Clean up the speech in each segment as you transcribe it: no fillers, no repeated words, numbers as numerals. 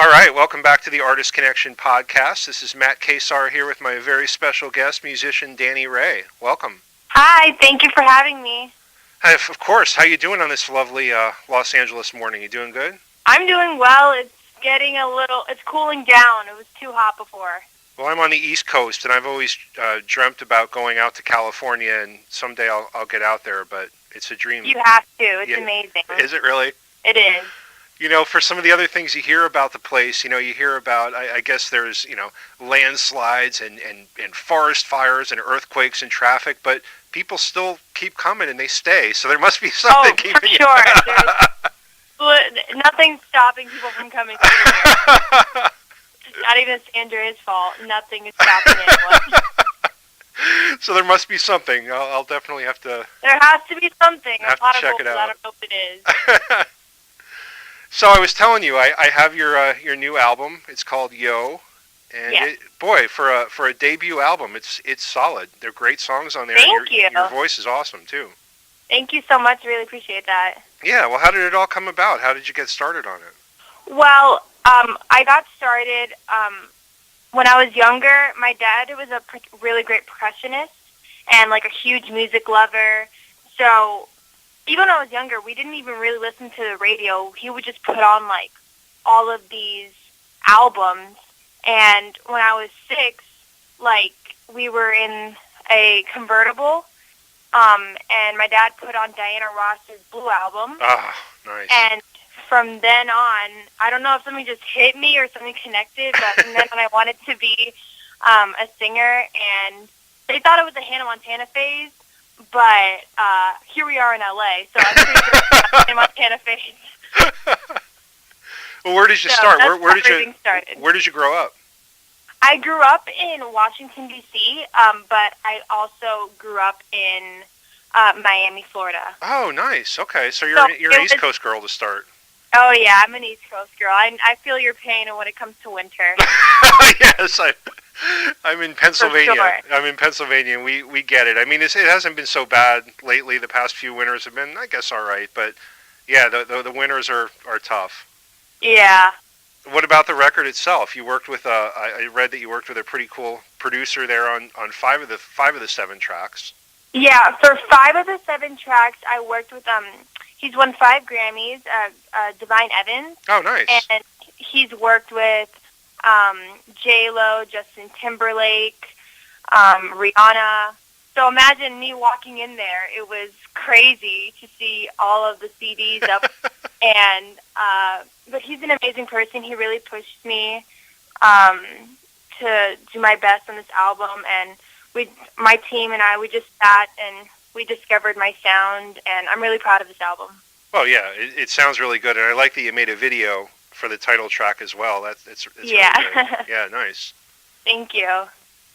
All right, welcome back to the Artist Connection podcast. This is Matt Kesar here with my very special guest, musician Dani Rey. Welcome. Hi, thank you for having me. Hi, of course. How you doing on this lovely Los Angeles morning? You doing good? I'm doing well. It's cooling down. It was too hot before. Well, I'm on the East Coast, and I've always dreamt about going out to California, and someday I'll get out there, but it's a dream. You have to. It's amazing. Is it really? It is. You know, for some of the other things you hear about the place, you hear about, I guess there's, landslides and forest fires and earthquakes and traffic, but people still keep coming and they stay. So there must be something keeping for sure. Nothing's stopping people from coming here. Not even Sandra's fault. Nothing is stopping anyone. So there must be something. I'll definitely have to. There has to be something. Have a lot to check of it out. I don't know if it is. So I was telling you, I have your new album. It's called Yo, and yes. For a debut album, it's solid. They're great songs on there. Thank you. Your voice is awesome too. Thank you so much. Really appreciate that. Yeah. Well, how did it all come about? How did you get started on it? Well, I got started when I was younger. My dad was a really great percussionist and like a huge music lover. So even when I was younger, we didn't even really listen to the radio. He would just put on like all of these albums. And when I was 6, like we were in a convertible, and my dad put on Diana Ross's Blue album. Ah, nice. And from then on, I don't know if something just hit me or something connected, but from then on I wanted to be a singer, and they thought it was a Hannah Montana phase, but here we are in LA, so I'm pretty sure it's Hannah Montana phase. Well, where did you start? Where did you grow up? I grew up in Washington, D.C., but I also grew up in Miami, Florida. Oh, nice. Okay, so you're an East Coast girl to start. Oh, yeah, I'm an East Coast girl. I feel your pain when it comes to winter. Yes, I'm in Pennsylvania. For sure. I'm in Pennsylvania, and we get it. I mean, it hasn't been so bad lately. The past few winters have been, I guess, all right. But, yeah, the winters are tough. Yeah. What about the record itself? You worked with I read that you worked with a pretty cool producer there on 5 of the 7 tracks. Yeah, for 5 of the 7 tracks, I worked with he's won 5 Grammys, Divine Evans. Oh, nice. And he's worked with J-Lo, Justin Timberlake, Rihanna. So imagine me walking in there. It was crazy to see all of the CDs up. And but he's an amazing person. He really pushed me to do my best on this album, and my team and we just sat and we discovered my sound, and I'm really proud of this album. Well, yeah, it sounds really good, and I like that you made a video for the title track as well. It's yeah. Really good. Yeah, nice. Thank you.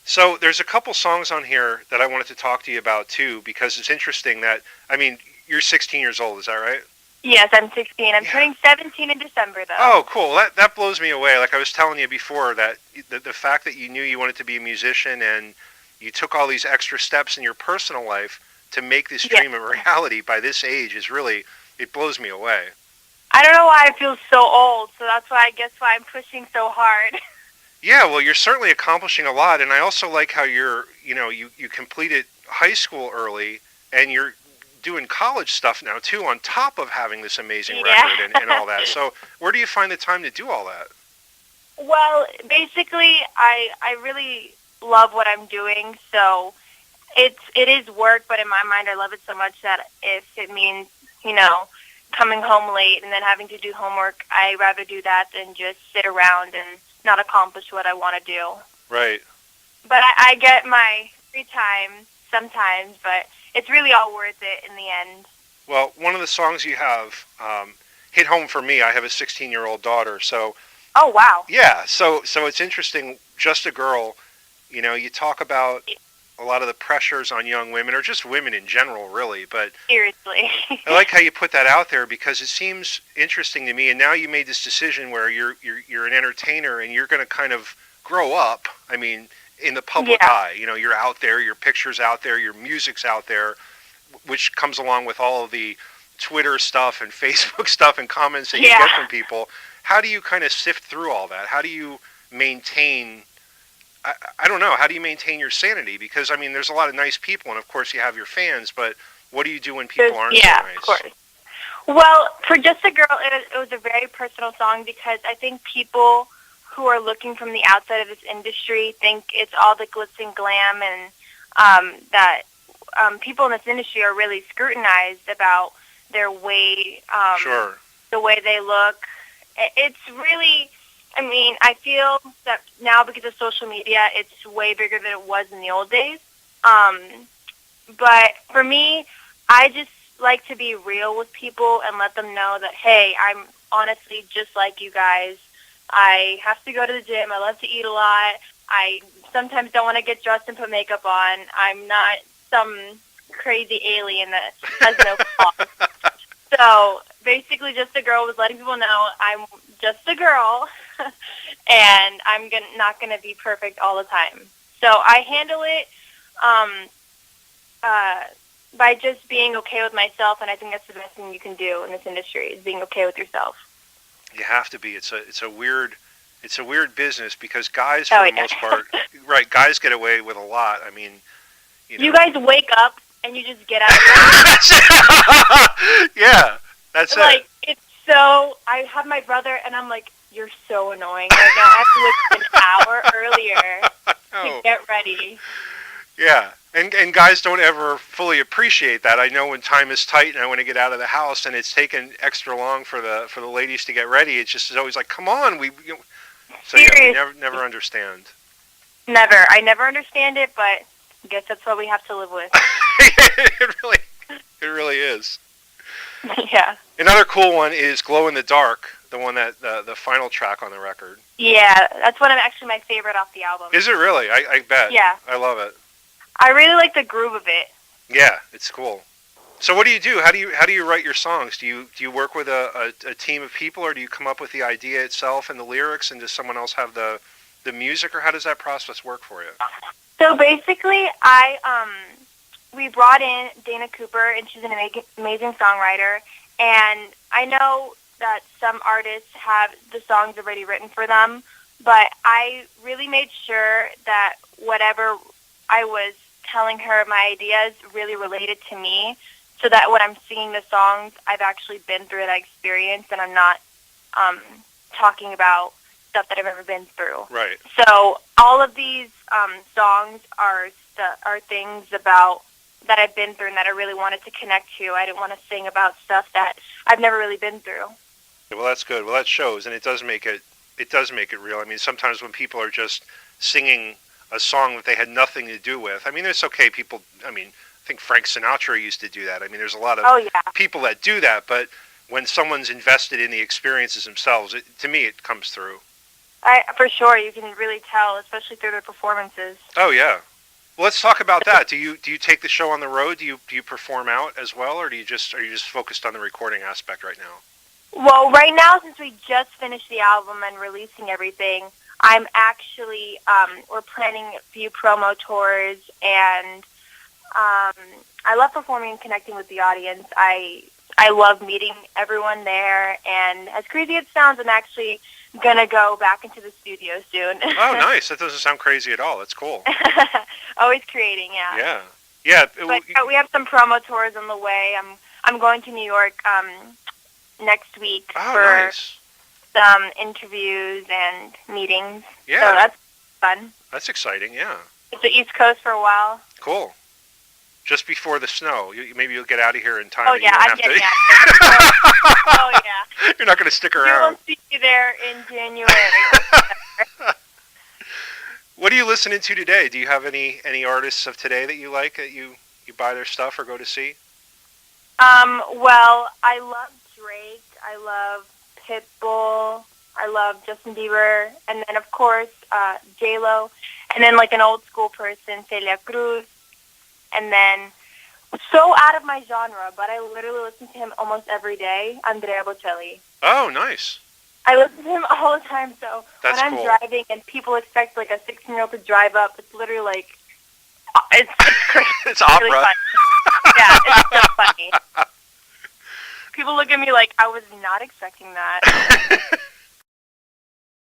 So there's a couple songs on here that I wanted to talk to you about too, because it's interesting that, I mean, you're 16 years old, is that right? Yes, I'm 16. I'm turning 17 in December, though. Oh, cool. That blows me away. Like I was telling you before, that the fact that you knew you wanted to be a musician and you took all these extra steps in your personal life to make this dream a reality by this age is really, it blows me away. I don't know why I feel so old, so that's why I'm pushing so hard. Yeah, well, you're certainly accomplishing a lot, and I also like how you completed high school early, and you're doing college stuff now, too, on top of having this amazing record and all that. So where do you find the time to do all that? Well, basically, I really love what I'm doing, so it is work, but in my mind, I love it so much that if it means, coming home late and then having to do homework, I'd rather do that than just sit around and not accomplish what I want to do. Right. But I get my free time sometimes, but it's really all worth it in the end. Well, one of the songs you have hit home for me. I have a 16-year-old daughter, so... Oh, wow. Yeah, so it's interesting, Just a Girl, you talk about a lot of the pressures on young women, or just women in general, really, but... Seriously. I like how you put that out there, because it seems interesting to me, and now you made this decision where you're an entertainer, and you're going to kind of grow up, I mean, in the public eye. You're out there, your picture's out there, your music's out there, which comes along with all of the Twitter stuff and Facebook stuff and comments that you get from people. how do you kind of sift through all that? How do you maintain? I don't know. How do you maintain your sanity? Because I mean, there's a lot of nice people, and of course you have your fans. But what do you do when people aren't so nice? Of course. Well, for Just a Girl, it was a very personal song because I think people who are looking from the outside of this industry think it's all the glitz and glam, and that people in this industry are really scrutinized about their weight, Sure. the way they look. It's really, I mean, I feel that now because of social media, it's way bigger than it was in the old days. But for me, I just like to be real with people and let them know that, hey, I'm honestly just like you guys. I have to go to the gym. I love to eat a lot. I sometimes don't want to get dressed and put makeup on. I'm not some crazy alien that has no flaws. So basically, Just a Girl was letting people know I'm just a girl, and I'm not going to be perfect all the time. So I handle it by just being okay with myself, and I think that's the best thing you can do in this industry is being okay with yourself. You have to be. It's a weird business because guys, for the most part, right? Guys get away with a lot. I mean, you guys wake up and you just get out of bed. Yeah, that's like, it's so. I have my brother, and I'm like, you're so annoying right now. I have to wake up an hour earlier to get ready. Yeah, and guys don't ever fully appreciate that. I know when time is tight and I want to get out of the house and it's taken extra long for the ladies to get ready. It's just always like, come on, So yeah, we never understand. Never. I never understand it, but I guess that's what we have to live with. It really is. Yeah. Another cool one is Glow in the Dark, the one that the final track on the record. Yeah, that's one of actually my favorite off the album. Is it really? I bet. Yeah. I love it. I really like the groove of it. Yeah, it's cool. So what do you do? How do you write your songs? Do you work with a team of people, or do you come up with the idea itself and the lyrics, and does someone else have the music, or how does that process work for you? So basically, we brought in Dana Cooper, and she's an amazing songwriter. And I know that some artists have the songs already written for them, but I really made sure that whatever I was telling her, my ideas really related to me, so that when I'm singing the songs, I've actually been through that experience, and I'm not talking about stuff that I've ever been through. Right. So all of these songs are things about that I've been through and that I really wanted to connect to. I didn't want to sing about stuff that I've never really been through. Well, that's good. Well, that shows, and it does make it real. I mean, sometimes when people are just singing a song that they had nothing to do with, I mean, it's okay. People, I mean, I think Frank Sinatra used to do that. I mean, there's a lot of people that do that, but when someone's invested in the experiences themselves, to me, it comes through. For sure, you can really tell, especially through their performances. Oh yeah. Well, let's talk about that. Do you take the show on the road? Do you perform out as well, or are you just focused on the recording aspect right now? Well, right now, since we just finished the album and releasing everything, I'm actually we're planning a few promo tours, and I love performing and connecting with the audience. I love meeting everyone there, and as crazy as it sounds, I'm actually gonna go back into the studio soon. Oh, nice! That doesn't sound crazy at all. That's cool. Always creating, yeah. Yeah, yeah. But we have some promo tours on the way. I'm going to New York next week for some interviews and meetings. Yeah. So that's fun. That's exciting. Yeah. It's the East Coast for a while. Cool. Just before the snow. Maybe you'll get out of here in time. Oh, yeah, I'm getting out. Oh, yeah. You're not going to stick around. You won't see me there in January. What are you listening to today? Do you have any artists of today that you like, that you buy their stuff or go to see? Well, I love Drake. I love Pitbull. I love Justin Bieber. And then, of course, J-Lo. And then, like an old school person, Celia Cruz. And then, so out of my genre, but I literally listen to him almost every day, Andrea Bocelli. Oh, nice. I listen to him all the time, so That's when I'm cool. driving and people expect like a 16-year-old to drive up, it's literally like, it's crazy. It's opera. Really funny. Yeah, it's so funny. People look at me like, I was not expecting that.